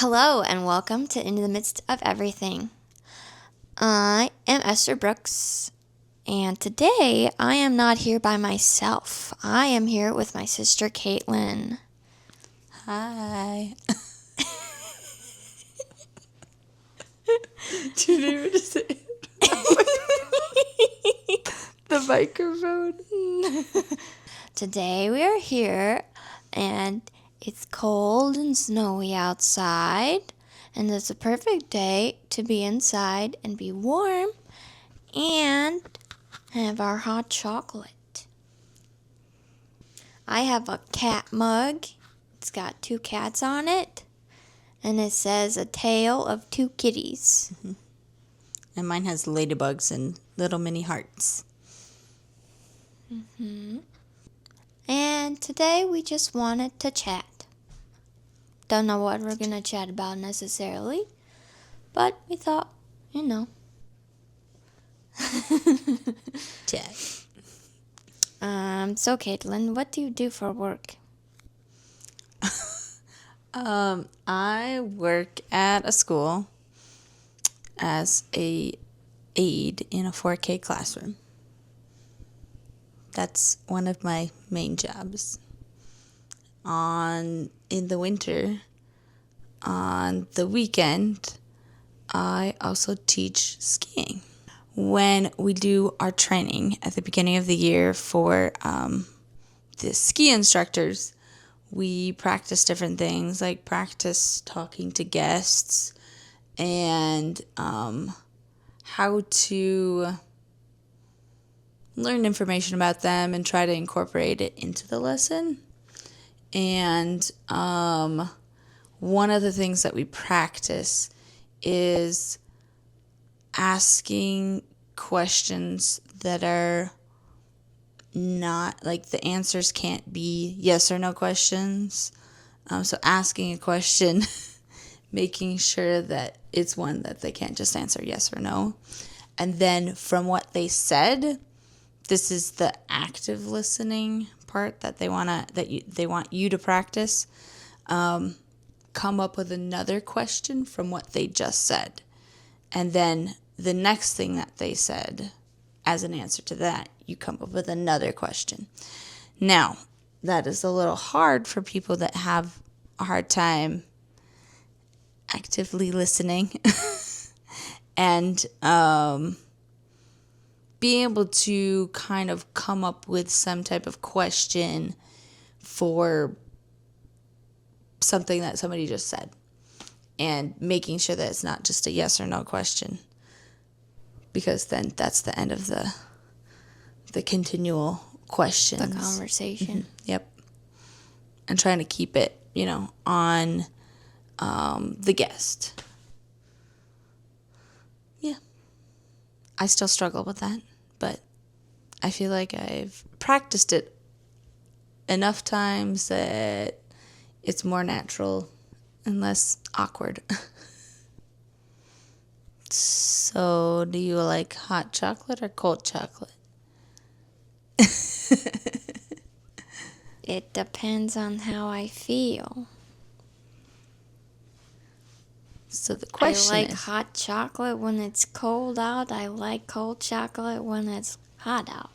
Hello and welcome to In the Midst of Everything. I am Esther Brooks, and today I am not here by myself. I am here with my sister Kaitlyn. Hi. Do you need me to say it? The microphone. Today we are here, and it's cold and snowy outside, and it's a perfect day to be inside and be warm and have our hot chocolate. I have a cat mug. It's got 2 cats on it, and it says a tale of 2 kitties. And mine has ladybugs and little mini hearts. And today we just wanted to chat. Don't know what we're going to chat about necessarily, but we thought, Chat. So Kaitlyn, what do you do for work? I work at a school as a aide in a 4K classroom. That's one of my main jobs. In the winter, on the weekend, I also teach skiing. When we do our training at the beginning of the year for the ski instructors, we practice different things, like practice talking to guests and how to learn information about them and try to incorporate it into the lesson. And one of the things that we practice is asking questions that are not, like, the answers can't be yes or no questions. So asking a question, making sure that it's one that they can't just answer yes or no. And then from what they said, this is the active listening part that they want you to practice. Come up with another question from what they just said. And then the next thing that they said, as an answer to that, you come up with another question. Now, that is a little hard for people that have a hard time actively listening and being able to kind of come up with some type of question for something that somebody just said, and making sure that it's not just a yes or no question, because then that's the end of the continual questions. The conversation. Yep. And trying to keep it, on the guest. Yeah. I still struggle with that, but I feel like I've practiced it enough times that it's more natural and less awkward. So, do you like hot chocolate or cold chocolate? It depends on how I feel. So the question I like is, hot chocolate when it's cold out. I like cold chocolate when it's hot out.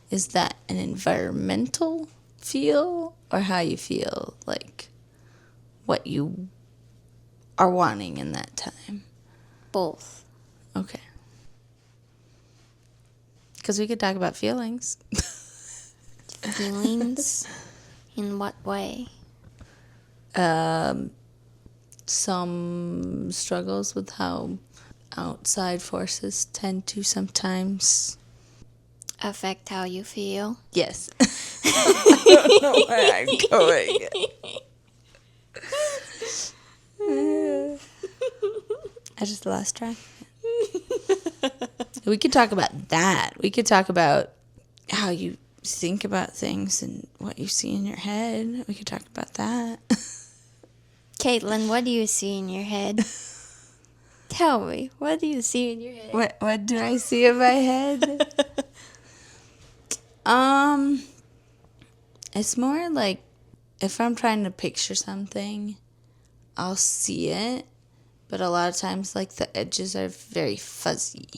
is that an environmental feel, or how you feel, like what you are wanting in that time? Both. Okay. Because we could talk about feelings. Feelings? In what way? Some struggles with how outside forces tend to sometimes Affect how you feel? Yes. I don't know where I'm going. I just lost track. We could talk about that. We could talk about how you think about things and what you see in your head. We could talk about that. Kaitlyn, what do you see in your head? Tell me, what do you see in your head? What do I see in my head? It's more like if I'm trying to picture something, I'll see it, but a lot of times, like, the edges are very fuzzy.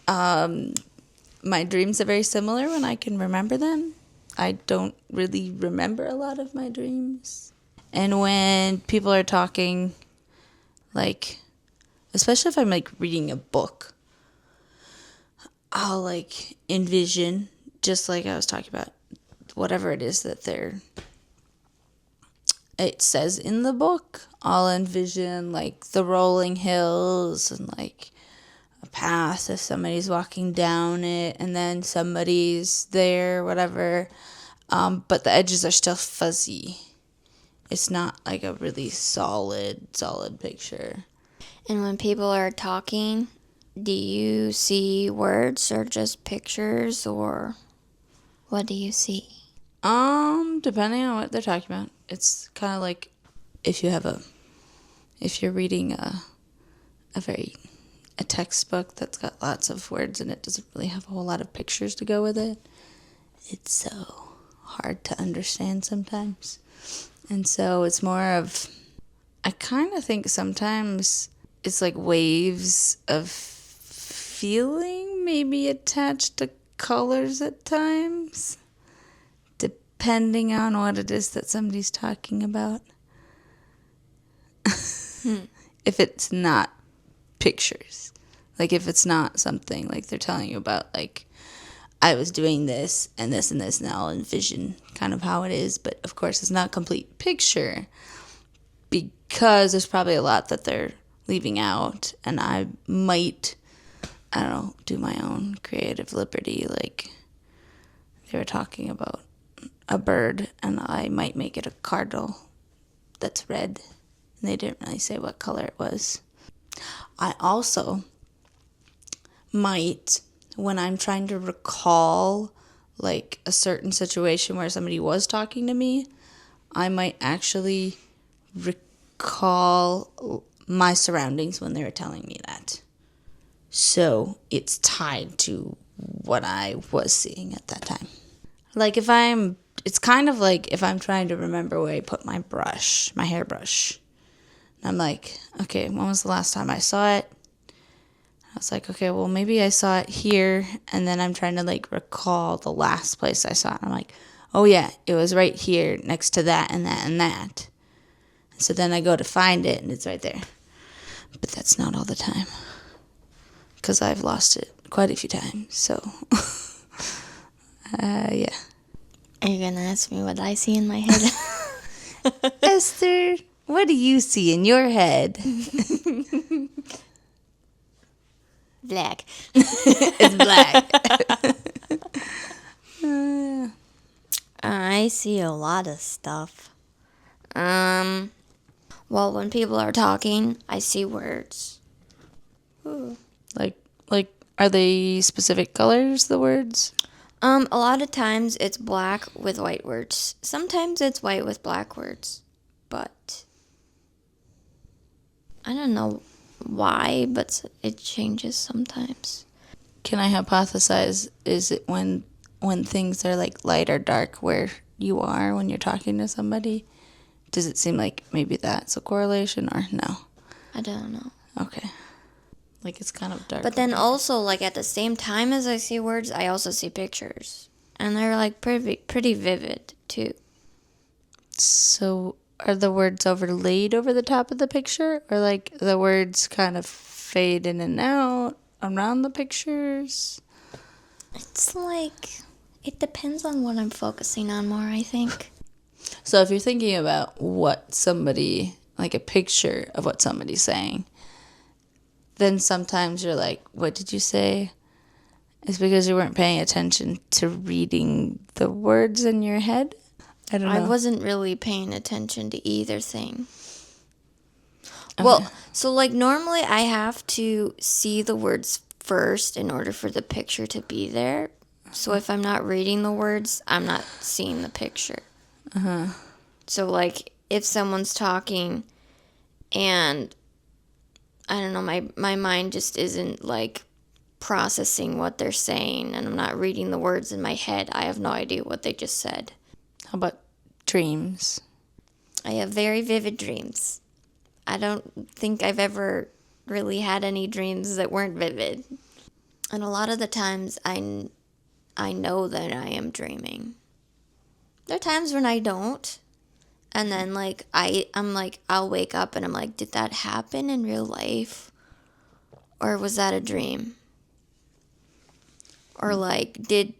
My dreams are very similar when I can remember them. I don't really remember a lot of my dreams. And when people are talking, like, especially if I'm, like, reading a book, I'll, like, envision, just like I was talking about, whatever it is that it says in the book. I'll envision, like, the rolling hills and, like, a path if somebody's walking down it and then somebody's there, whatever. But the edges are still fuzzy. It's not, like, a really solid picture. And when people are talking, do you see words or just pictures, or what do you see? Depending on what they're talking about. It's kind of like if you're reading a textbook that's got lots of words and it doesn't really have a whole lot of pictures to go with it. It's so hard to understand sometimes. And so it's more of, I kind of think sometimes it's like waves of feeling maybe attached to colors at times, depending on what it is that somebody's talking about. If it's not pictures, like if it's not something like they're telling you about, like, I was doing this and this and this, and I'll envision kind of how it is, but of course it's not a complete picture because there's probably a lot that they're leaving out, and I might, I don't know, do my own creative liberty. Like, they were talking about a bird, and I might make it a cardinal that's red, and they didn't really say what color it was. I also might, when I'm trying to recall, like, a certain situation where somebody was talking to me, I might actually recall my surroundings when they were telling me that. So it's tied to what I was seeing at that time. Like, it's kind of like if I'm trying to remember where I put my hairbrush. I'm like, okay, when was the last time I saw it? I was like, okay, well, maybe I saw it here, and then I'm trying to, like, recall the last place I saw it. I'm like, oh, yeah, it was right here next to that and that and that. So then I go to find it, and it's right there. But that's not all the time, because I've lost it quite a few times, so, yeah. Are you going to ask me what I see in my head? Esther, what do you see in your head? Black. It's black. I see a lot of stuff. Well, when people are talking, I see words. Ooh. Like, are they specific colors, the words? A lot of times it's black with white words. Sometimes it's white with black words. But I don't know why, but it changes sometimes. Can I hypothesize, is it when things are, like, light or dark where you are when you're talking to somebody? Does it seem like maybe that's a correlation, or no? I don't know. Okay. Like, it's kind of dark. But then also, like, at the same time as I see words, I also see pictures. And they're, like, pretty vivid, too. So are the words overlaid over the top of the picture, or, like, the words kind of fade in and out around the pictures? It's like, it depends on what I'm focusing on more, I think. So if you're thinking about what somebody, like a picture of what somebody's saying, then sometimes you're like, what did you say? It's because you weren't paying attention to reading the words in your head? I don't know. I wasn't really paying attention to either thing. Okay. Well, so, like, normally I have to see the words first in order for the picture to be there. So if I'm not reading the words, I'm not seeing the picture. Uh-huh. So, like, if someone's talking and, I don't know, my mind just isn't, like, processing what they're saying, and I'm not reading the words in my head, I have no idea what they just said. How about dreams? I have very vivid dreams. I don't think I've ever really had any dreams that weren't vivid. And a lot of the times I know that I am dreaming. There are times when I don't. And then like I'm like I'll wake up and I'm like, did that happen in real life? Or was that a dream? Or like did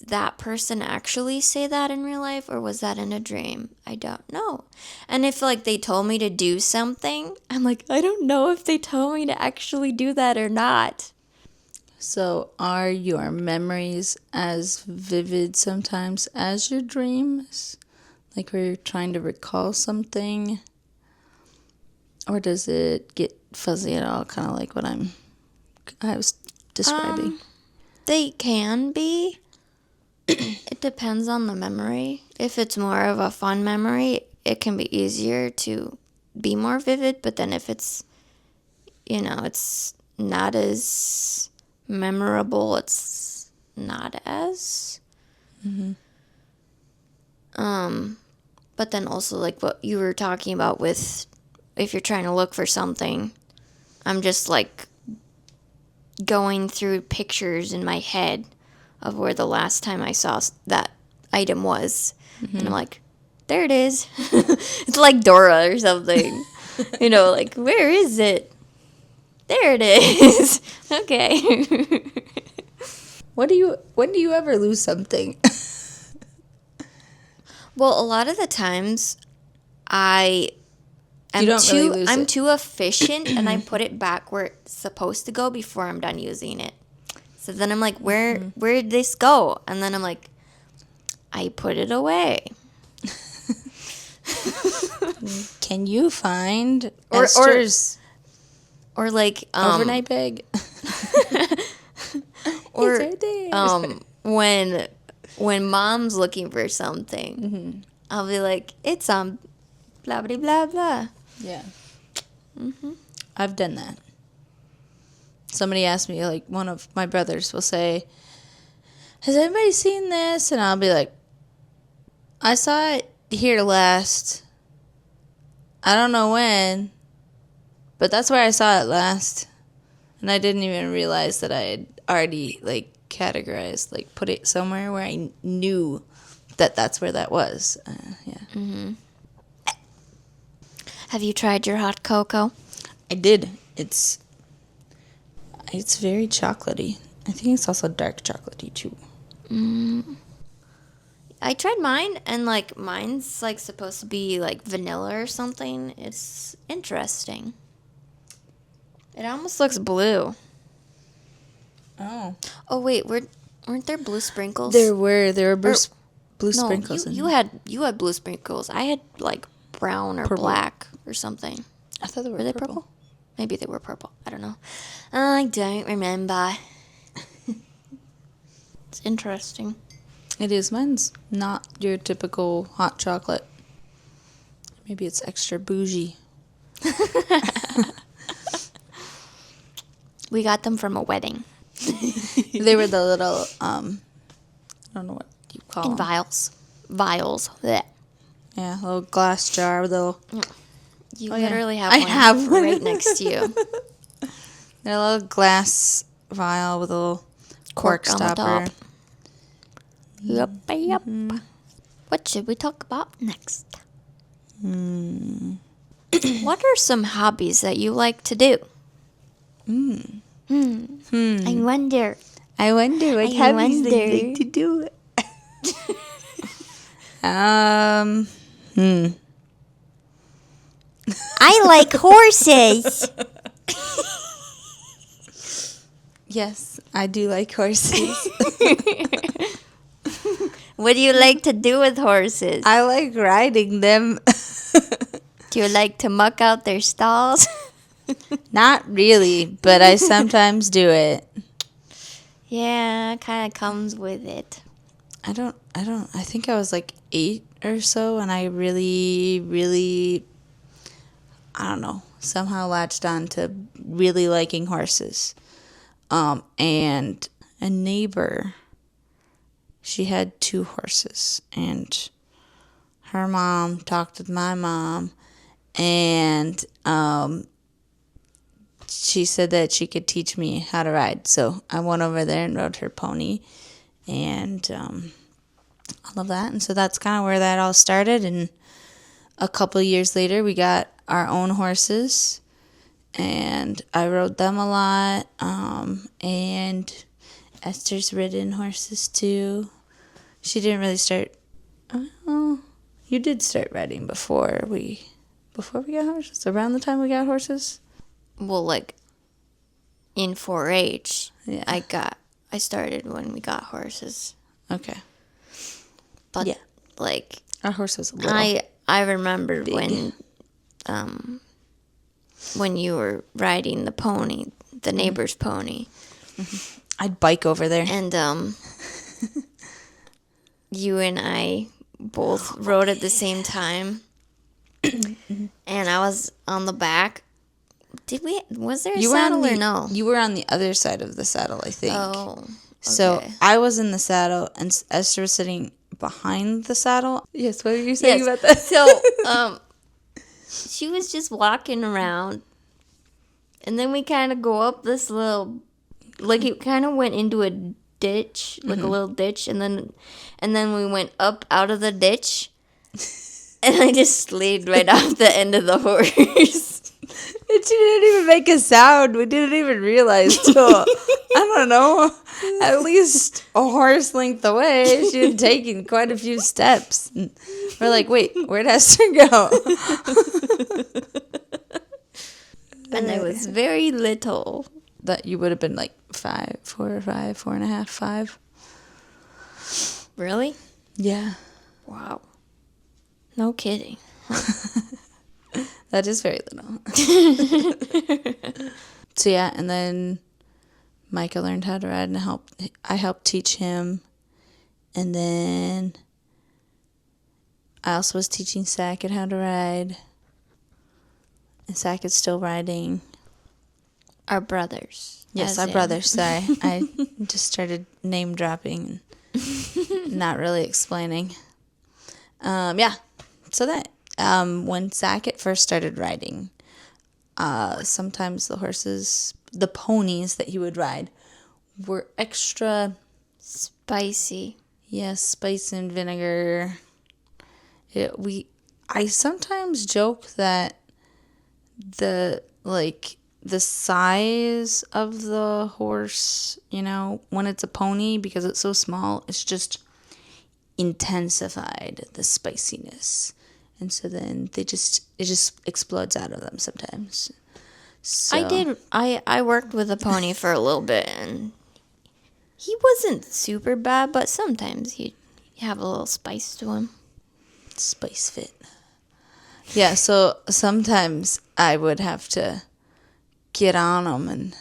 that person actually say that in real life, or was that in a dream? I don't know. And if like they told me to do something, I'm like, I don't know if they told me to actually do that or not. So are your memories as vivid sometimes as your dreams? Like where you're trying to recall something? Or does it get fuzzy at all, kind of like what I was describing? They can be. It depends on the memory. If it's more of a fun memory, it can be easier to be more vivid. But then if it's, it's not as memorable, it's not as. But then also like what you were talking about with if you're trying to look for something, I'm just like going through pictures in my head of where the last time I saw that item was. And I'm like, there it is. It's like Dora or something. Like, where is it? There it is. Okay. When do you ever lose something? Well, a lot of the times I'm You don't really lose I'm it. too efficient and I put it back where it's supposed to go before I'm done using it. So then I'm like, where did this go? And then I'm like, I put it away. Can you find Or Esther's or like overnight bag? or It's right there. when mom's looking for something, I'll be like, it's on blah blah blah blah. Yeah. I've done that. Somebody asked me, like, one of my brothers will say, has anybody seen this? And I'll be like, I saw it here last. I don't know when, but that's where I saw it last. And I didn't even realize that I had already, like, categorized, like, put it somewhere where I knew that that's where that was. Yeah. Have you tried your hot cocoa? I did. It's very chocolatey. I think it's also dark chocolatey too. I tried mine, and like mine's like supposed to be like vanilla or something. It's interesting. It almost looks blue. Oh. Oh wait, weren't there blue sprinkles? There were blue No, sprinkles. you had blue sprinkles. I had like brown or Purple. black or something. I thought they were Were they purple? Maybe they were purple. I don't know. I don't remember. It's interesting. It is. Mine's not your typical hot chocolate. Maybe it's extra bougie. We got them from a wedding. They were the little I don't know what you call In them. Vials. Blech. Yeah, little glass jar with a little. You Oh, yeah. literally have I one have one. right next to you. They're a little glass vial with a little cork on the stopper. top. Yep. What should we talk about next? What are some hobbies that you like to do? I wonder. I wonder what I hobbies wonder. they like to do. I like horses. Yes, I do like horses. What do you like to do with horses? I like riding them. Do you like to muck out their stalls? Not really, but I sometimes do it. Yeah, kind of comes with it. I think I was like 8 or so, and I really, I don't know, somehow latched on to really liking horses. And a neighbor, she had 2 horses, and her mom talked with my mom, and she said that she could teach me how to ride. So I went over there and rode her pony, and all of that. And so that's kind of where that all started. And a couple years later, we got our own horses, and I rode them a lot. And Esther's ridden horses too. She didn't really start. Oh, you did start riding before we got horses. Around the time we got horses. Well, like in 4-H, Yeah. I started when we got horses. Okay. But Yeah. like Our horse was a little. I remember big. when you were riding the pony, the neighbor's pony, I'd bike over there. and you and I both rode at the same time, and I was on the back. Was there a saddle or no? You were on the other side of the saddle, I think. Oh, okay. So I was in the saddle, and Esther was sitting behind the saddle. Yes, what were you saying about that? So, she was just walking around, and then we kind of go up this little, like it kind of went into a ditch, like a little ditch, and then we went up out of the ditch, and I just slid right off the end of the horse. And she didn't even make a sound. We didn't even realize till, I don't know, at least a horse length away. She had taken quite a few steps. And we're like, wait, where'd Esther go? And I was very little. That you would have been like 5, 4 or 5, 4.5, 5. Really? Yeah. Wow. No kidding. That is very little. So yeah, and then Micah learned how to ride, and I helped teach him. And then I also was teaching Sackett how to ride. And Sackett's still riding. Our brothers. Yes, our brothers. Sorry. I just started name dropping and not really explaining. Yeah. So that when Sackett first started riding, sometimes the ponies that he would ride were extra Spicy. yes, spice and vinegar. I sometimes joke that the size of the horse, when it's a pony, because it's so small, it's just intensified the spiciness. And so then it just explodes out of them sometimes. So, I worked with a pony for a little bit, and he wasn't super bad, but sometimes he'd have a little spice to him. Spice fit. Yeah, so sometimes I would have to get on him and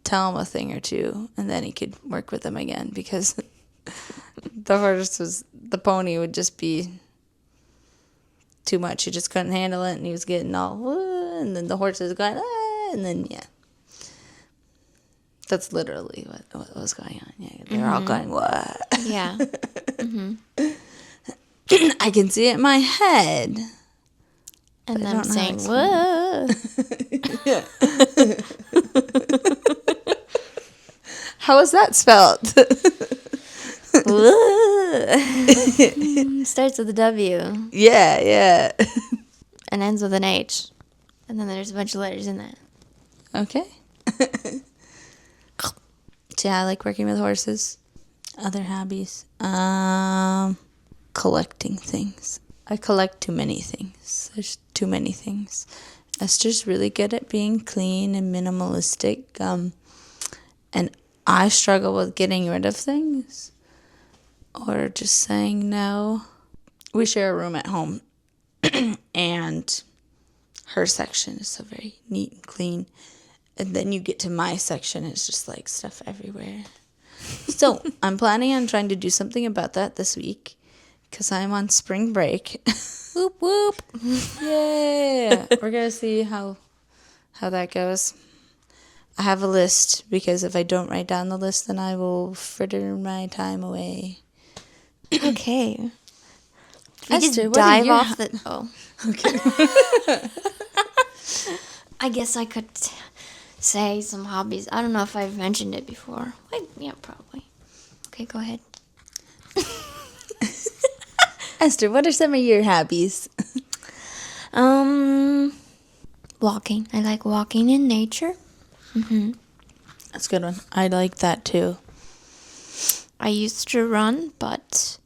tell him a thing or two, and then he could work with him again, because the pony would just be too much. He just couldn't handle it, and he was getting all, and then the horse was going, and then, yeah. That's literally what was going on. Yeah, they were all going, what? Yeah. I can see it in my head. And I them don't know how saying, to whoa. How was that spelled? Starts with a W Yeah. and ends with an H. And then there's a bunch of letters in that. Okay. So yeah, I like working with horses. Other hobbies. Collecting things. I collect too many things. There's too many things. Esther's really good at being clean and minimalistic. And I struggle with getting rid of things or just saying no. We share a room at home, and her section is so very neat and clean. And then you get to my section, it's just like stuff everywhere. So I'm planning on trying to do something about that this week, because I'm on spring break. Whoop, whoop. Yeah. We're going to see how that goes. I have a list, because if I don't write down the list, then I will fritter my time away. Okay. Esther, dive off the... Oh. Okay. I guess I could say some hobbies. I don't know if I've mentioned it before. Wait, yeah, probably. Okay, go ahead. Esther, what are some of your hobbies? Walking. I like walking in nature. That's a good one. I like that too. I used to run, but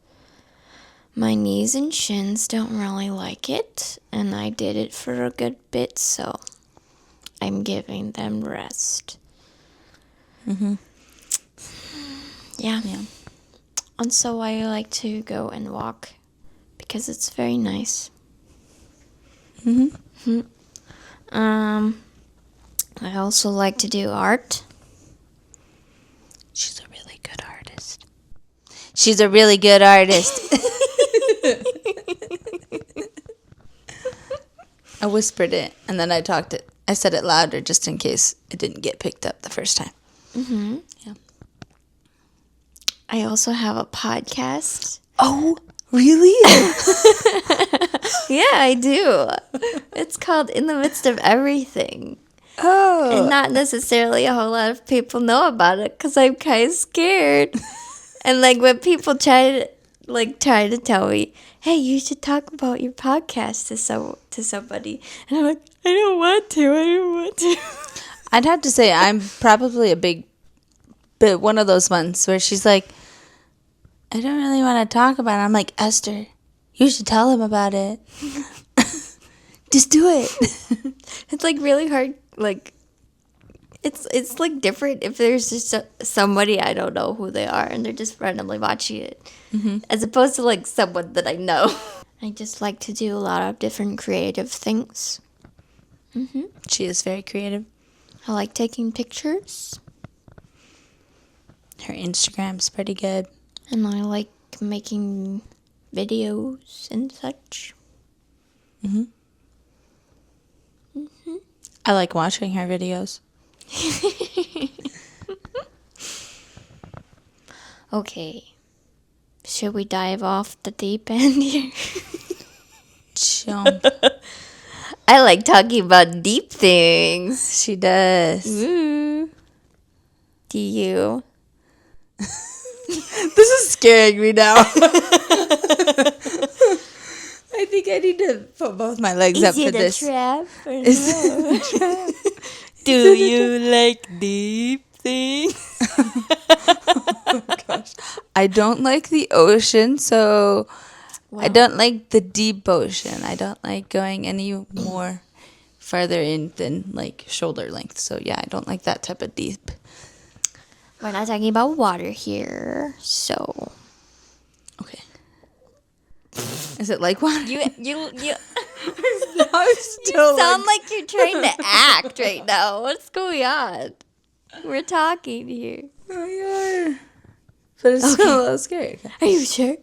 my knees and shins don't really like it, and I did it for a good bit, so I'm giving them rest. Yeah. And so I like to go and walk because it's very nice. I also like to do art. She's a really good artist. She's a really good artist. I whispered it, and then I said it louder just in case it didn't get picked up the first time. Yeah. I also have a podcast. Oh, really? Yeah, I do. It's called In the Midst of Everything. Oh. And not necessarily a whole lot of people know about it because I'm kind of scared. And like when people try to tell me, "Hey, you should talk about your podcast to somebody," and I'm like, I don't want to. I'd have to say I'm probably a bit one of those ones where she's like, I don't really want to talk about it. I'm like, Esther, you should tell him about it. Just do it. It's like really hard. Like it's like different if there's just somebody I don't know who they are and they're just randomly watching it, as opposed to like someone that I know. I just like to do a lot of different creative things. She is very creative. I like taking pictures, Her Instagram's pretty good. and I like making videos and such. I like watching her videos. Okay, should we dive off the deep end here? Jump. I like talking about deep things. She does. Ooh. Do you? This is scaring me now. I think I need to put both my legs up for this. Is it a trap or Is no? it a trap? Do you like deep things? Oh, gosh. I don't like the ocean, so I don't like the deep ocean. I don't like going any more farther in than like shoulder length. So yeah, I don't like that type of deep. We're not talking about water here, so Okay. Is it like water? you I'm still sound like you're trying to act right now. What's going on? We're talking here. Oh, you are. But it's still a little scary. Are you sure?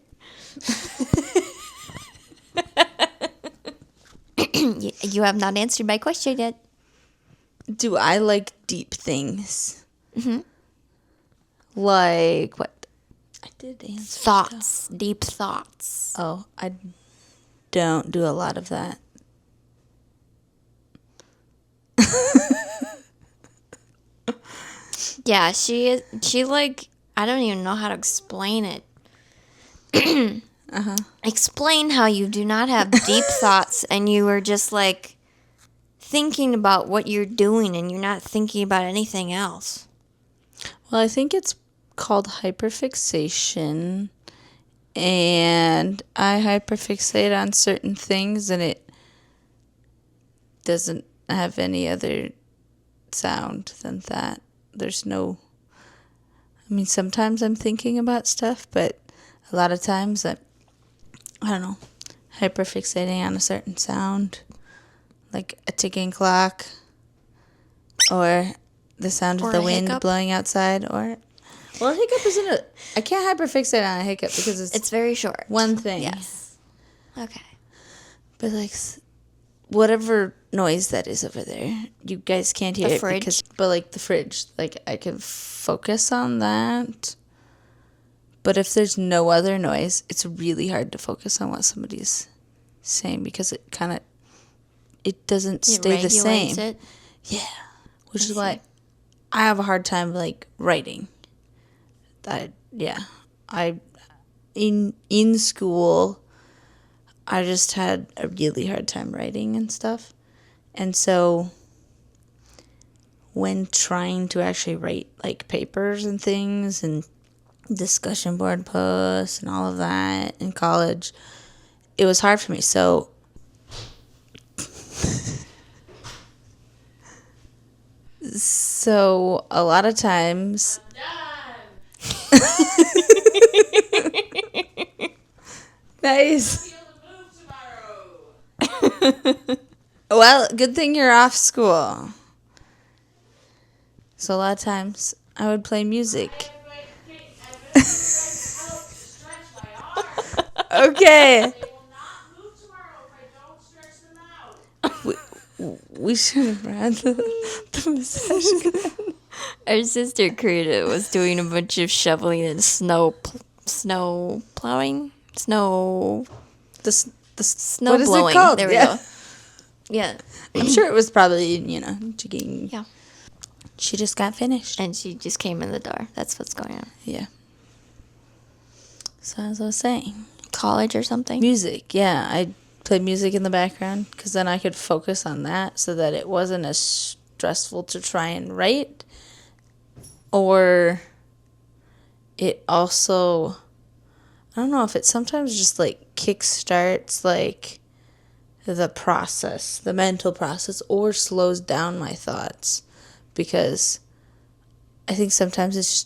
You have not answered my question yet. Do I like deep things? Like what? I did answer Thoughts, deep thoughts. Oh, I don't do a lot of that. Yeah, she like, I don't even know how to explain it. Explain how you do not have deep thoughts and you are just like thinking about what you're doing and you're not thinking about anything else. Well, I think it's called hyperfixation, and I hyperfixate on certain things, and it doesn't have any other sound than that. There's no, I mean, sometimes I'm thinking about stuff, but a lot of times I don't know, hyperfixating on a certain sound, like a ticking clock, or the sound Or of the a wind hiccup. blowing outside, or, well, a hiccup isn't I can't hyperfixate on a hiccup because It's very short. one thing. Yes. Okay. But like whatever noise that is over there, you guys can't hear The it fridge? because, but like the fridge, like I can focus on that. But if there's no other noise, it's really hard to focus on what somebody's same because it doesn't It stay the regulates same. it. Yeah, which is see. why I have a hard time like writing. I in school I just had a really hard time writing and stuff. And so when trying to actually write like papers and things and discussion board posts and all of that in college, it was hard for me. So a lot of times nice. Well, good thing you're off school. So a lot of times I would play music. Okay. We should have read the massage gun. Our sister Karina was doing a bunch of shoveling and snow plowing, snow What is blowing. it called? There we Yeah. go. Yeah, I'm sure it was probably, jigging. Yeah. She just got finished. and she just came in the door. That's what's going on. Yeah. So as I was saying, College or something. music. Yeah, I played music in the background because then I could focus on that so that it wasn't as stressful to try and write. Or it also, I don't know if it sometimes just like kickstarts like the process, the mental process, or slows down my thoughts because I think sometimes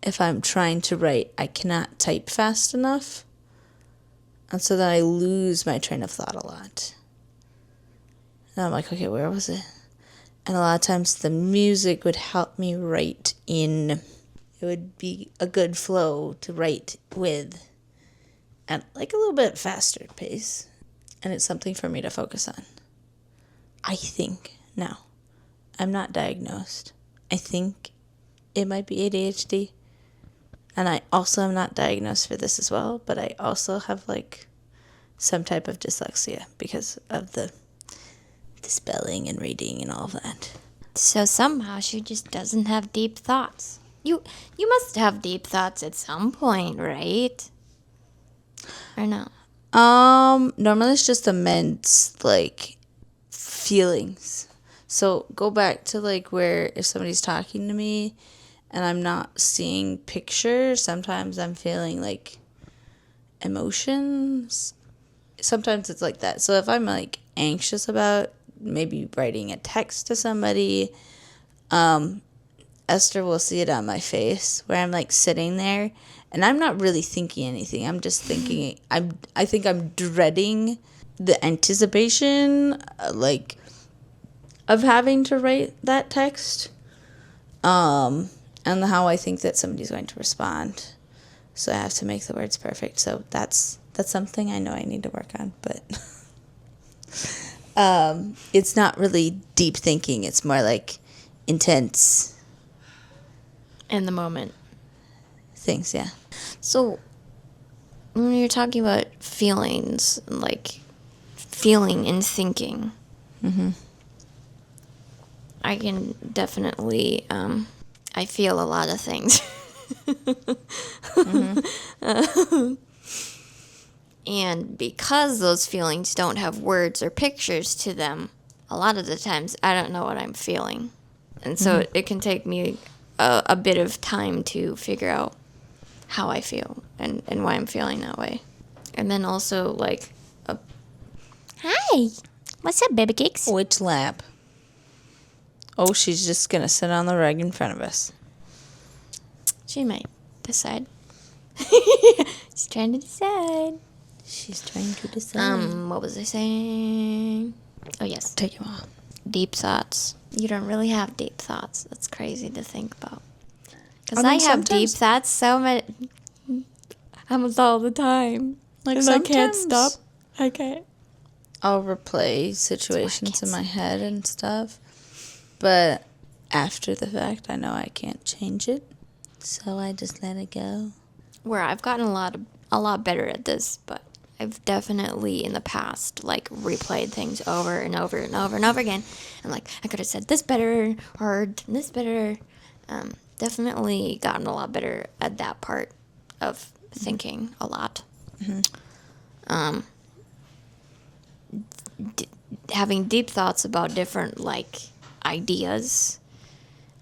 if I'm trying to write, I cannot type fast enough. And so then I lose my train of thought a lot. And I'm like, okay, where was it? And a lot of times the music would help me write in. It would be a good flow to write with at like a little bit faster pace. And it's something for me to focus on. I think. Now, I'm not diagnosed. I think it might be ADHD. And I also am not diagnosed for this as well, but I also have like some type of dyslexia because of the spelling and reading and all of that. So somehow she just doesn't have deep thoughts. You must have deep thoughts at some point, right? Or no? Normally it's just immense like feelings. So go back to like where if somebody's talking to me and I'm not seeing pictures, sometimes I'm feeling like emotions. Sometimes it's like that. So if I'm like anxious about maybe writing a text to somebody, Esther will see it on my face where I'm like sitting there and I'm not really thinking anything. I'm just thinking I think I'm dreading the anticipation like of having to write that text. And how I think that somebody's going to respond. So I have to make the words perfect. So that's something I know I need to work on, but it's not really deep thinking. It's more like intense In the moment. things, yeah. So when you're talking about feelings, like feeling and thinking, I can definitely, I feel a lot of things. And because those feelings don't have words or pictures to them, a lot of the times I don't know what I'm feeling. And so it can take me a bit of time to figure out how I feel and why I'm feeling that way. And then also, like, hi, what's up, baby cakes? Which lap? Oh, she's just going to sit on the rug in front of us. She might decide. She's trying to decide. She's trying to decide. What was I saying? Oh, yes. Take him off. Deep thoughts. You don't really have deep thoughts. That's crazy to think about. Because I I mean, have deep sometimes- thoughts so much, almost all the time. Like And I can't sometimes stop. I can't. I'll replay situations can't in my head and stuff. But after the fact, I know I can't change it. So I just let it go. Where I've gotten a lot better at this, but I've definitely in the past like replayed things over and over and over and over again, and like I could have said this better or done this better. Definitely gotten a lot better at that part of thinking a lot. Having deep thoughts about different like ideas,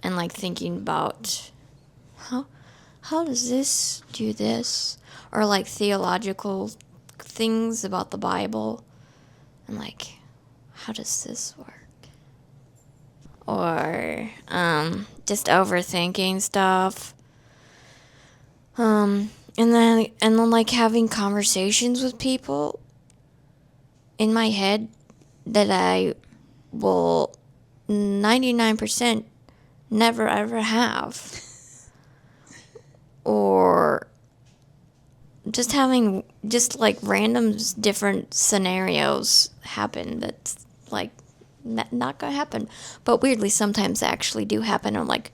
and like thinking about how does this do this, or like theological things about the Bible, and like how does this work, or just overthinking stuff, and then like having conversations with people in my head that I will 99% never ever have. Or just having just like random different scenarios happen that's like not gonna happen. But weirdly, sometimes they actually do happen. I'm like,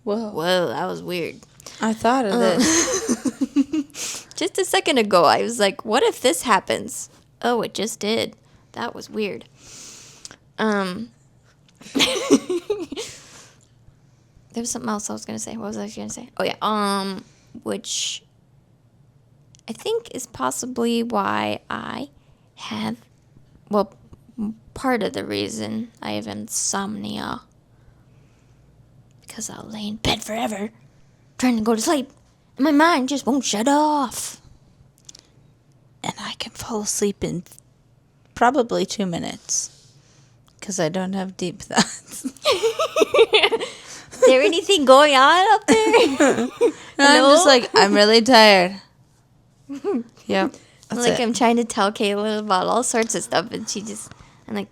whoa, that was weird. I thought of this. Just a second ago, I was like, what if this happens? Oh, it just did. That was weird. There was something else I was going to say. What was I going to say? Oh, yeah. Which I think is possibly why I have, well, part of the reason I have insomnia. Because I'll lay in bed forever trying to go to sleep, and my mind just won't shut off. And I can fall asleep in probably 2 minutes because I don't have deep thoughts. Is there anything going on up there? I'm just like, I'm really tired. Yep. I'm trying to tell Kaitlyn about all sorts of stuff, and I'm like,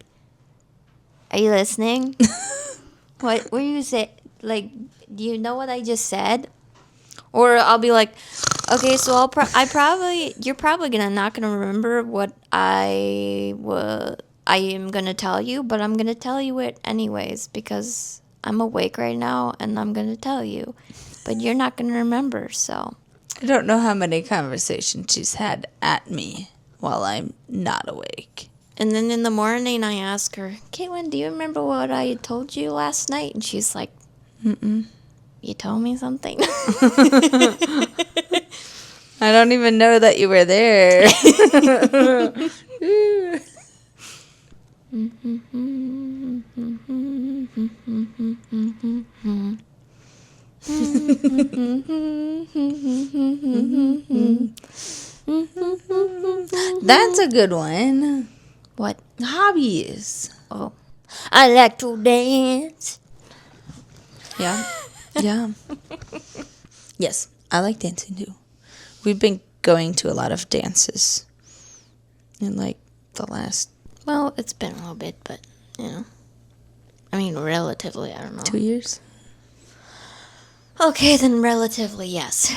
are you listening? What were you say? Like, do you know what I just said? Or I'll be like, okay, so you're probably not gonna remember what I am gonna tell you, but I'm gonna tell you it anyways because I'm awake right now and I'm gonna tell you, but you're not gonna remember. So I don't know how many conversations she's had at me while I'm not awake. And then in the morning I ask her, Kaitlyn, do you remember what I told you last night? And she's like, Mm-mm. You told me something? I don't even know that you were there. That's a good one. What? Hobbies. Oh, I like to dance. Yeah. Yeah. Yes, I like dancing too. We've been going to a lot of dances in like the last Well, it's been a little bit, but, I mean, relatively, I don't know. 2 years. Okay, then relatively, yes.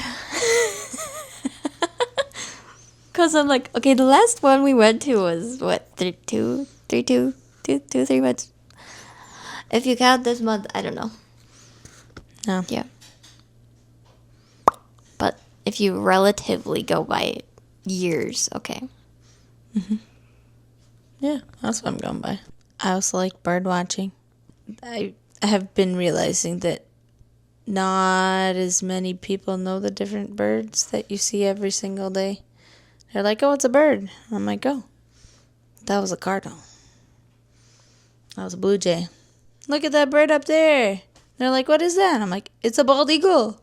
Because I'm like, okay, the last one we went to was, what, 3 months? If you count this month, I don't know. No. Yeah. But if you relatively go by years, okay. Mm-hmm. Yeah, that's what I'm going by. I also like bird watching. I have been realizing that not as many people know the different birds that you see every single day. They're like, oh, it's a bird. I'm like, oh, that was a cardinal. That was a blue jay. Look at that bird up there. They're like, what is that? I'm like, it's a bald eagle.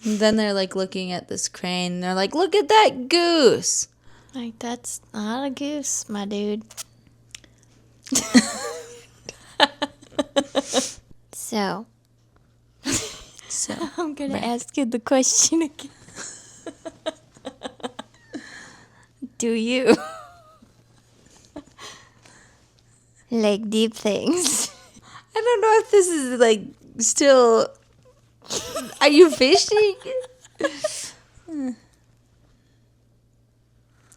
And then they're like looking at this crane. And they're like, look at that goose. Like, that's not a goose, my dude. So, I'm going to ask you the question again. Do you like deep things? I don't know if this is like still. Are you fishing?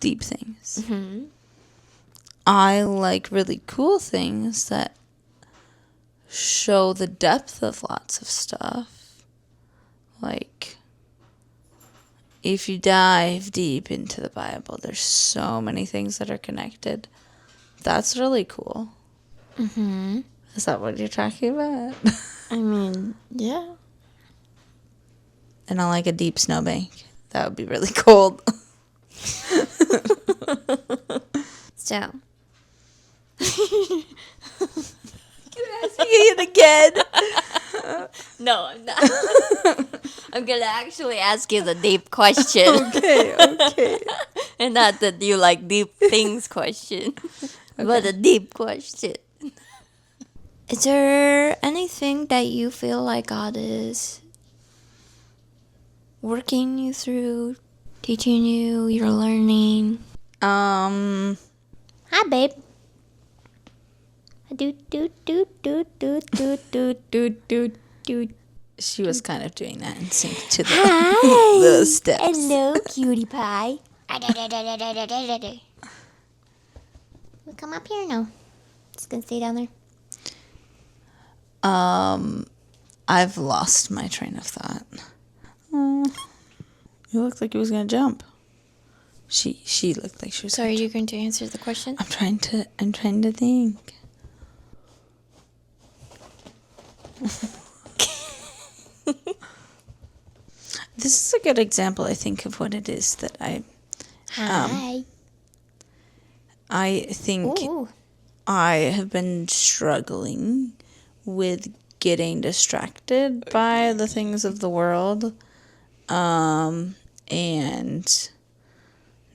Deep things. Mm-hmm. I like really cool things that show the depth of lots of stuff. Like, if you dive deep into the Bible, there's so many things that are connected. That's really cool. Mm-hmm. Is that what you're talking about? I mean, yeah. And on like a deep snowbank. That would be really cold. So. Asking it again. No, I'm not. I'm gonna actually ask you the deep question. Okay. And not the you like deep things question. But a deep question. Is there anything that you feel like God is working you through, teaching you, you're learning? Hi, babe. Do. She was kind of doing that in sync to Hi. the steps. Hello, cutie pie. We'll come up here now. Just gonna stay down there. I've lost my train of thought. You looked like you was gonna jump. She looked like she was. So are you going to answer the question? I'm trying to think. This is a good example, I think, of what it is that Hi. I think Ooh. I have been struggling with getting distracted by the things of the world, and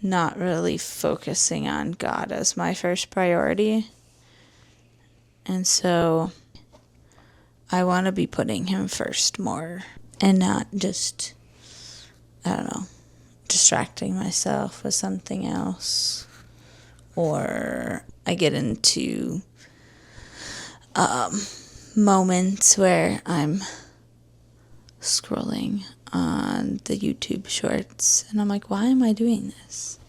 not really focusing on God as my first priority. And so I want to be putting him first more and not just, I don't know, distracting myself with something else. Or I get into moments where I'm scrolling on the YouTube shorts and I'm like, why am I doing this?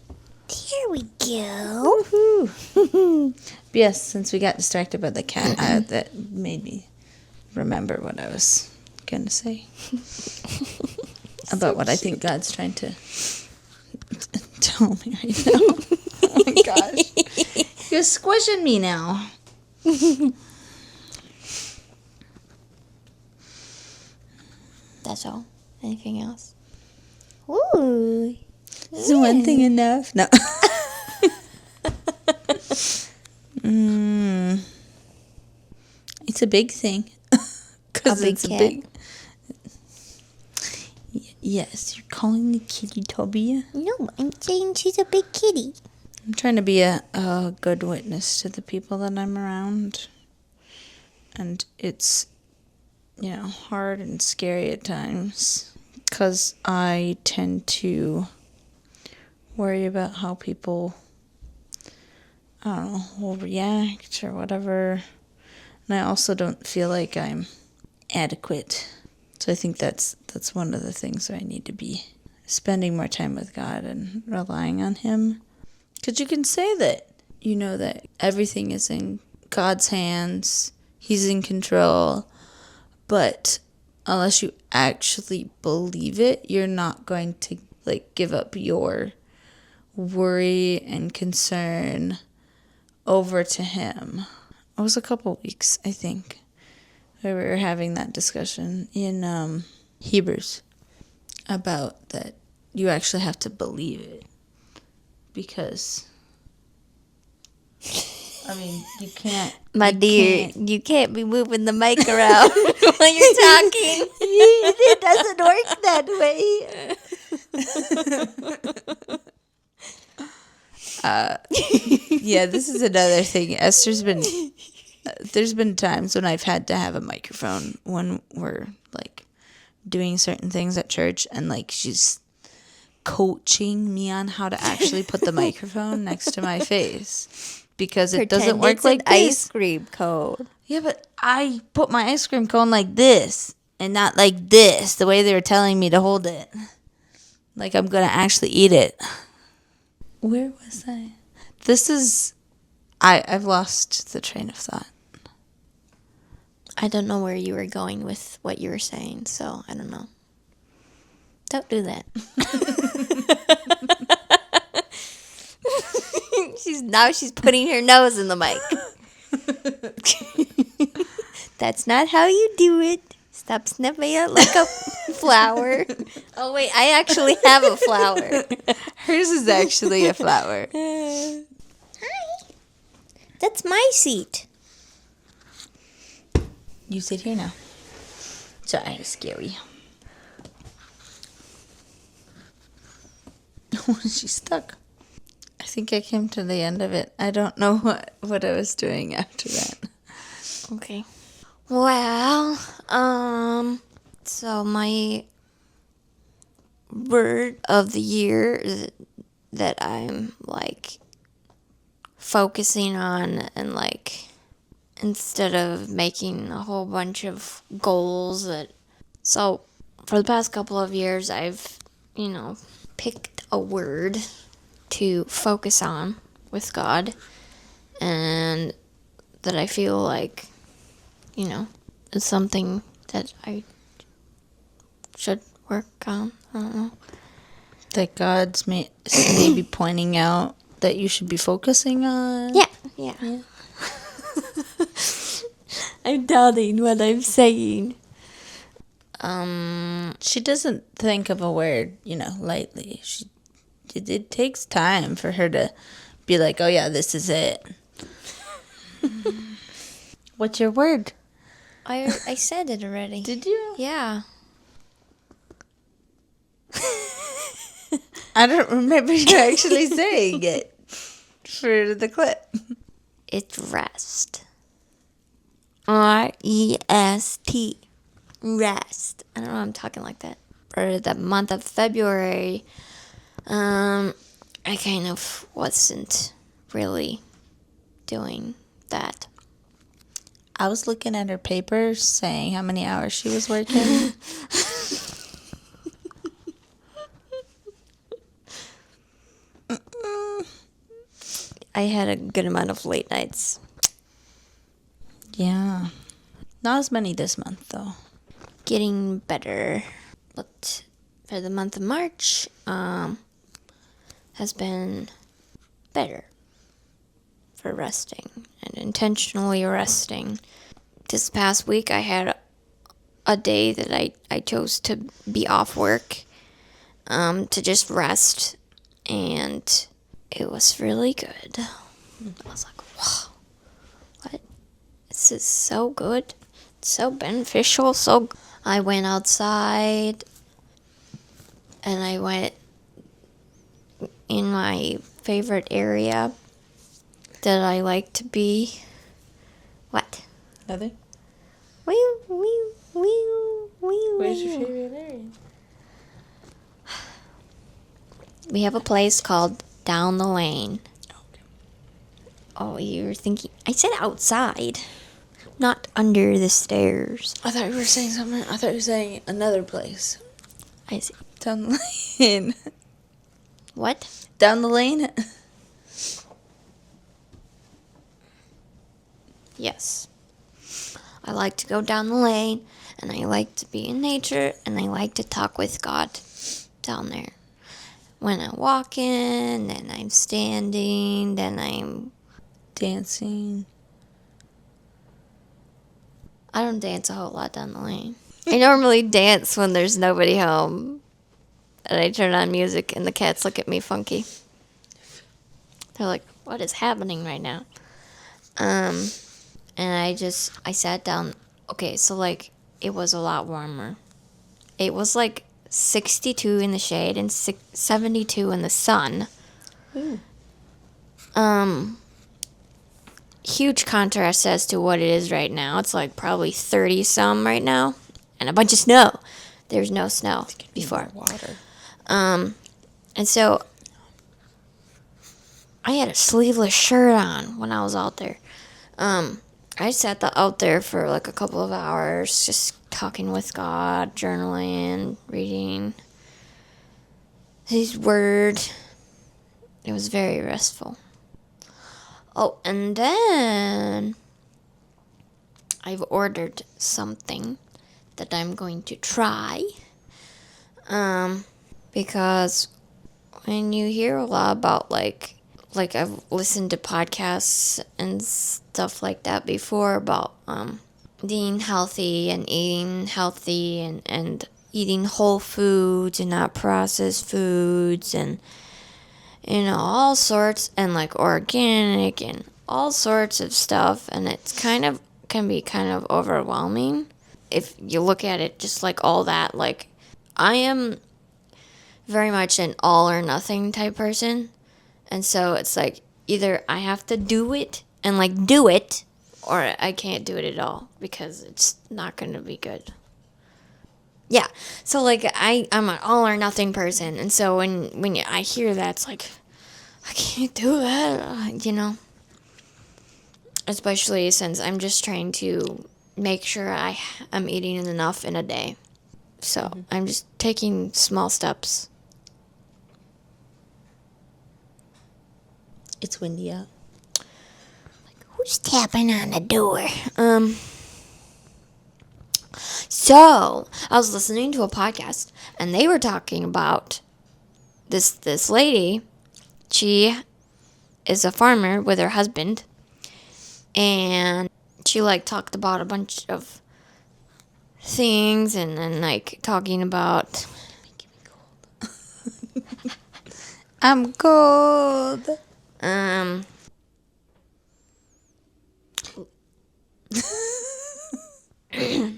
Here we go. Woohoo! Yes, since we got distracted by the cat, that made me remember what I was going to say about what I think God's trying to tell me right now. Oh my gosh. You're squishing me now. That's all. Anything else? Ooh. Is one thing enough? No. It's a big thing. Because big it's cat? a big... Yes, you're calling the kitty Toby. No, I'm saying she's a big kitty. I'm trying to be a good witness to the people that I'm around. And it's, hard and scary at times. Because I tend to worry about how people, I don't know, will react or whatever. And I also don't feel like I'm adequate. So I think that's one of the things where I need to be spending more time with God and relying on him. Because you can say that, that everything is in God's hands. He's in control. But unless you actually believe it, you're not going to, give up your worry and concern over to him. It was a couple weeks, I think, where we were having that discussion in Hebrews about that you actually have to believe it. Because, you can't. My dear, you can't be moving the mic around while you're talking. It doesn't work that way. Yeah, this is another thing. There's been times when I've had to have a microphone when we're, doing certain things at church, and, she's coaching me on how to actually put the microphone next to my face. Because it doesn't work like this. Ice cream cone. Yeah, but I put my ice cream cone like this and not like this, the way they were telling me to hold it. Like I'm going to actually eat it. Where was I? I've lost the train of thought. I don't know where you were going with what you were saying, so I don't know. Don't do that. She's putting her nose in the mic. That's not how you do it. Stop sniffing it like a flower. Oh wait, I actually have a flower. Hers is actually a flower. Hi. That's my seat. You sit here now. Sorry, it's scary. She's stuck. I think I came to the end of it. I don't know what I was doing after that. Okay. Well, so my word of the year that I'm like focusing on, and like instead of making a whole bunch of goals so for the past couple of years I've, picked a word to focus on with God, and that I feel like, is something that I should work on. I don't know. That God's maybe pointing out that you should be focusing on. Yeah. I'm doubting what I'm saying. She doesn't think of a word, lightly. It takes time for her to be like, oh yeah, this is it. What's your word? I said it already. Did you? Yeah. I don't remember you actually saying it for the clip. It's rest. R-E-S-T. Rest. I don't know why I'm talking like that. For the month of February, I kind of wasn't really doing that. I was looking at her papers saying how many hours she was working. I had a good amount of late nights. Yeah. Not as many this month, though. Getting better. But for the month of March, has been better for resting and intentionally resting. This past week, I had a day that I chose to be off work, to just rest, and it was really good. I was like, wow, what? This is so good. It's so beneficial. So I went outside, and I went in my favorite area that I like to be. What? Nothing? Wee. Where's your favorite area? We have a place called Down the Lane. Okay. Oh, you're thinking... I said outside, not under the stairs. I thought you were saying something. I thought you were saying another place. I see. Down the lane. What? Down the lane? Yes. I like to go down the lane, and I like to be in nature, and I like to talk with God down there. When I'm walking, then I'm standing, then I'm... Dancing. I don't dance a whole lot down the lane. I normally dance when there's nobody home, and I turn on music, and the cats look at me funky. They're like, what is happening right now? And I sat down. Okay, so like, it was a lot warmer. It was like 62 in the shade and 72 in the sun. Ooh. Huge contrast as to what it is right now. It's like probably 30 some right now, and a bunch of snow. There's no snow before. Water. And so I had a sleeveless shirt on when I was out there. I sat out there for like a couple of hours, just talking with God, journaling, reading His Word. It was very restful. Oh, and then I've ordered something that I'm going to try. Because when you hear a lot about like I've listened to podcasts and stuff like that before about being healthy and eating healthy and eating whole foods and not processed foods and all sorts and like organic and all sorts of stuff, and it's can be kind of overwhelming if you look at it just like all that. Like, I am very much an all or nothing type person, and so it's like either I have to do it and like do it, or I can't do it at all because it's not going to be good. Yeah, so like I'm an all or nothing person, and so when I hear that, it's like I can't do that, especially since I'm just trying to make sure I am eating enough in a day. So I'm just taking small steps. It's windy out. Who's tapping on the door? So I was listening to a podcast, and they were talking about this lady. She is a farmer with her husband, and she like talked about a bunch of things, and then like talking about I'm cold. I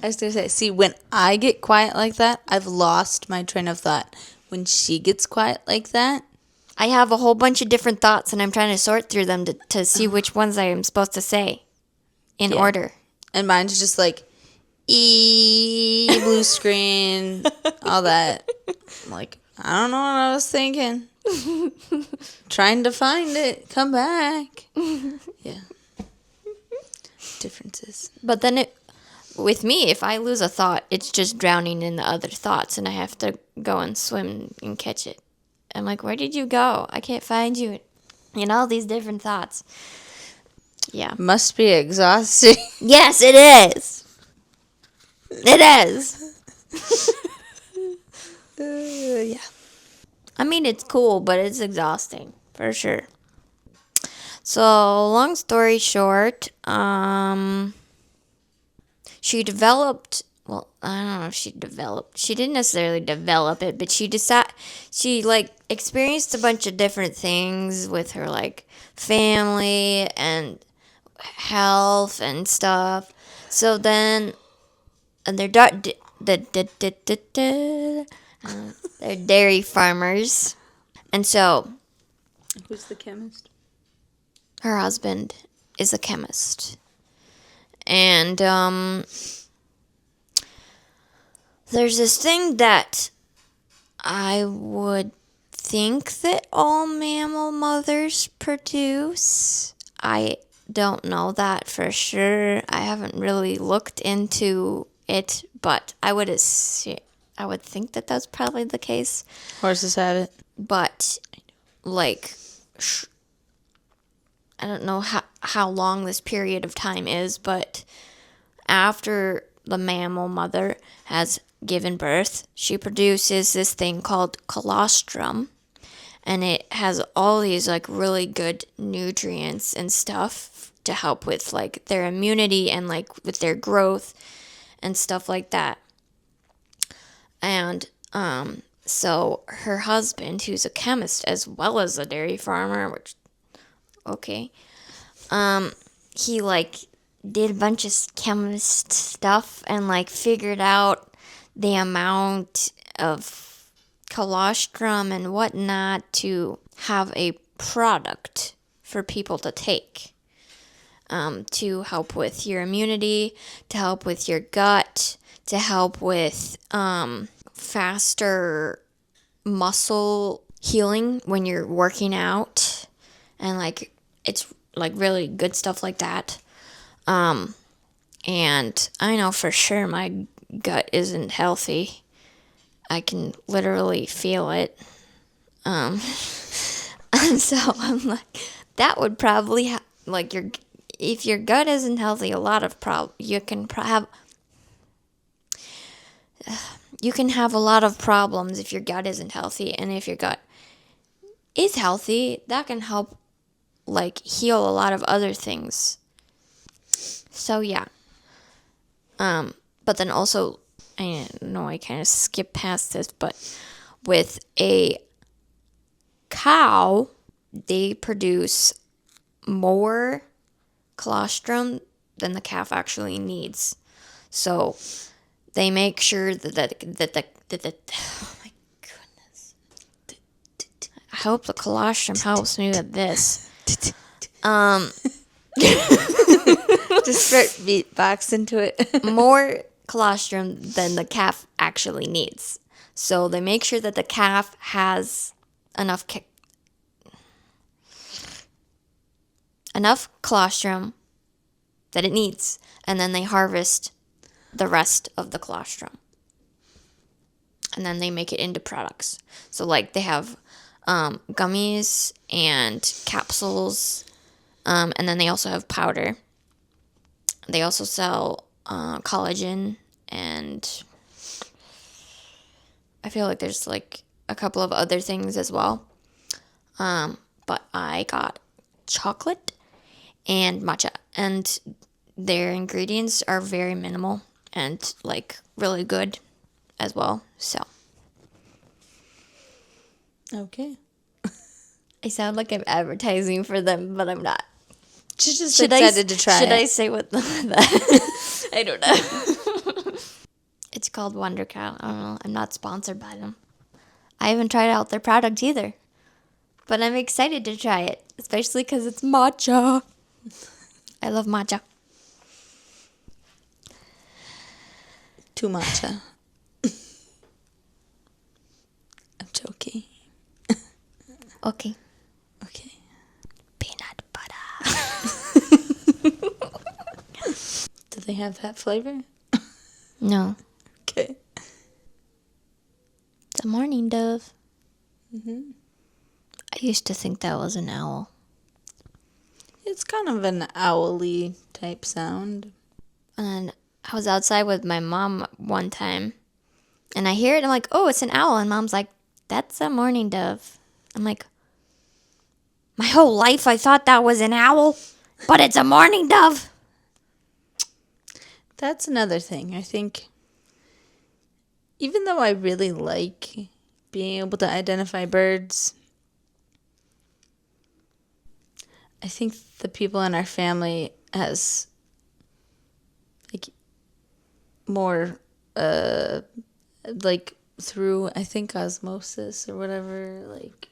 was gonna say, see, when I get quiet like that, I've lost my train of thought. When she gets quiet like that, I have a whole bunch of different thoughts, and I'm trying to sort through them to see which ones I am supposed to say in order. and mine's just like, blue screen, all that. I'm like, I don't know what I was thinking. Trying to find it. Come back. Yeah. Differences. But then with me, if I lose a thought, it's just drowning in the other thoughts, and I have to go and swim and catch it. I'm like, where did you go? I can't find you. All these different thoughts. Yeah. Must be exhausting. Yes, it is. It is. Yeah. I mean, it's cool, but it's exhausting, for sure. So, long story short, she developed, well, I don't know if she didn't necessarily develop it, but she like experienced a bunch of different things with her like family and health and stuff. So then, and they're dairy farmers, and so Who's the chemist? her husband is a chemist. And there's this thing that I would think that all mammal mothers produce. I don't know that for sure. I haven't really looked into it, but I would think that that's probably the case. Horses have it. But like, I don't know how long this period of time is, but after the mammal mother has given birth, she produces this thing called colostrum, and it has all these like really good nutrients and stuff to help with like their immunity and like with their growth and stuff like that. And so her husband, who's a chemist as well as a dairy farmer, which okay, he like did a bunch of chemist stuff and like figured out the amount of colostrum and whatnot to have a product for people to take, to help with your immunity, to help with your gut, to help with faster muscle healing when you're working out, and like it's like really good stuff like that. And I know for sure my gut isn't healthy. I can literally feel it. And so I'm like, that would probably like if your gut isn't healthy, a lot of you can have a lot of problems if your gut isn't healthy, and if your gut he's healthy, that can help like heal a lot of other things. So yeah. But then also, I know I kind of skipped past this, but with a cow, they produce more colostrum than the calf actually needs. So they make sure that oh my goodness. I hope the colostrum helps me with this. Just start beatbox into it. More colostrum than the calf actually needs. So they make sure that the calf has enough colostrum that it needs, and then they harvest the rest of the colostrum. And then they make it into products. So like they have gummies and capsules, and then they also have powder. They also sell collagen, and I feel like there's like a couple of other things as well. But I got chocolate and matcha, and their ingredients are very minimal and like really good as well. So Okay. I sound like I'm advertising for them, but I'm not. She's just excited to try Should it. I say what the I don't know. It's called Wonder Cow. I don't know. I'm not sponsored by them. I haven't tried out their product either. But I'm excited to try it, especially because it's matcha. I love matcha. Too matcha. I'm joking. Okay. Okay. Peanut butter. Do they have that flavor? No. Okay. It's a mourning dove. Mm-hmm. I used to think that was an owl. It's kind of an owly type sound. And I was outside with my mom one time, and I hear it, and I'm like, oh, it's an owl. And Mom's like, that's a mourning dove. I'm like, my whole life I thought that was an owl, but it's a mourning dove. That's another thing. I think even though I really like being able to identify birds, I think the people in our family has like more like through I think osmosis or whatever, like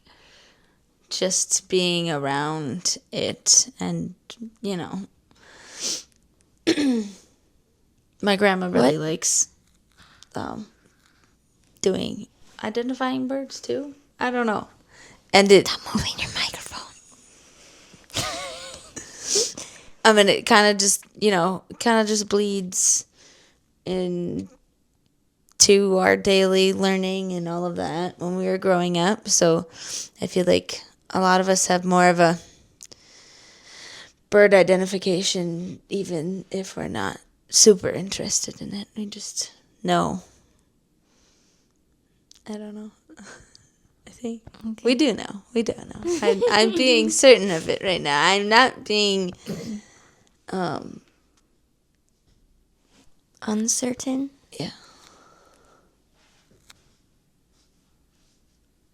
just being around it, and you know my grandma really likes doing identifying birds too. I don't know. And it Stop moving your microphone. I mean, it kind of just, bleeds into our daily learning and all of that when we were growing up. So I feel like a lot of us have more of a bird identification, even if we're not super interested in it. We just know. I don't know. I think we do know. We do know. I'm being certain of it right now. I'm not being Uncertain? yeah.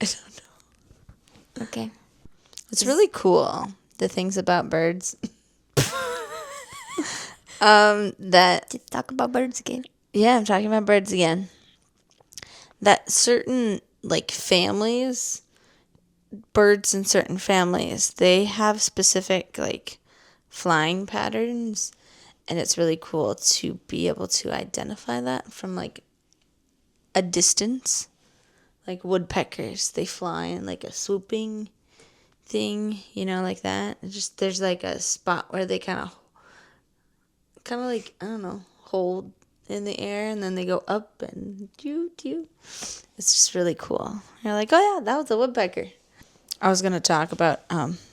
I don't know. Okay. It's really cool, the things about birds. That Let's talk about birds again. yeah, I'm talking about birds again. That certain like families, birds in certain families, they have specific like flying patterns, and it's really cool to be able to identify that from like a distance. Like woodpeckers, they fly in like a swooping thing, like that. It just there's like a spot where they kind of like, I don't know, hold in the air, and then they go up and doo. It's just really cool. You're like, oh yeah, that was a woodpecker. I was gonna talk about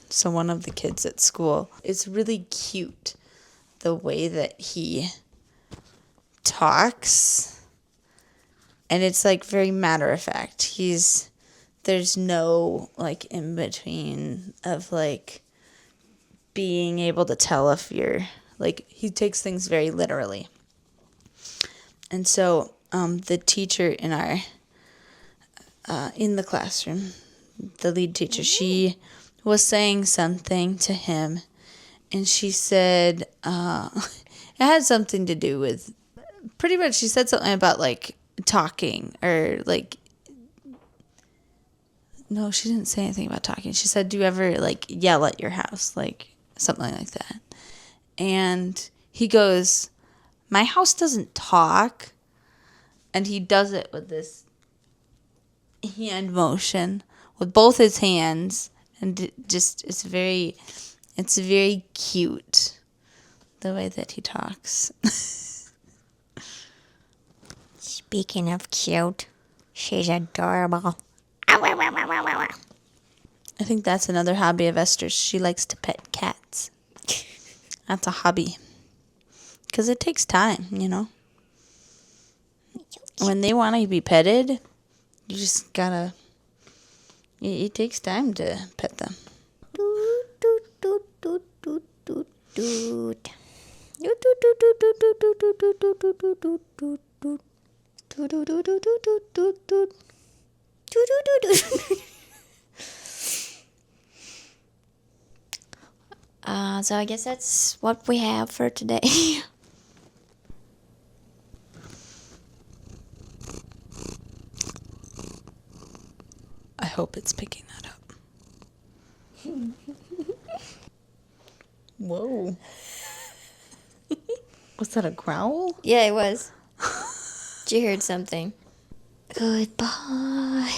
so one of the kids at school. It's really cute the way that he talks, and it's like very matter of fact. He's there's no like in between of like being able to tell if you're like, he takes things very literally. And so the teacher in our in the classroom, the lead teacher, she was saying something to him, and she said it had something to do with, pretty much she said something about like talking, or like, no, she didn't say anything about talking. She said, do you ever like yell at your house, like something like that? And he goes, my house doesn't talk. And he does it with this hand motion with both his hands, and it's very cute the way that he talks. Speaking of cute, she's adorable. I think that's another hobby of Esther's. She likes to pet cats. That's a hobby. Because it takes time, you know? When they want to be petted, you just gotta... It takes time to pet them. So I guess that's what we have for today. I hope it's picking that up. Whoa. Was that a growl? Yeah, it was. You heard something. Goodbye.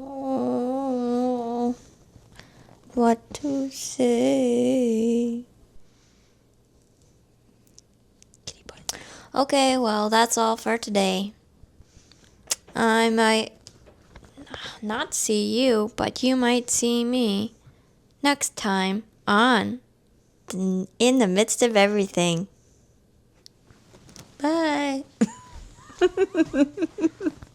Oh, what to say? Kitty boy. Okay, well, that's all for today. I might not see you, but you might see me next time on In the Midst of Everything. Bye.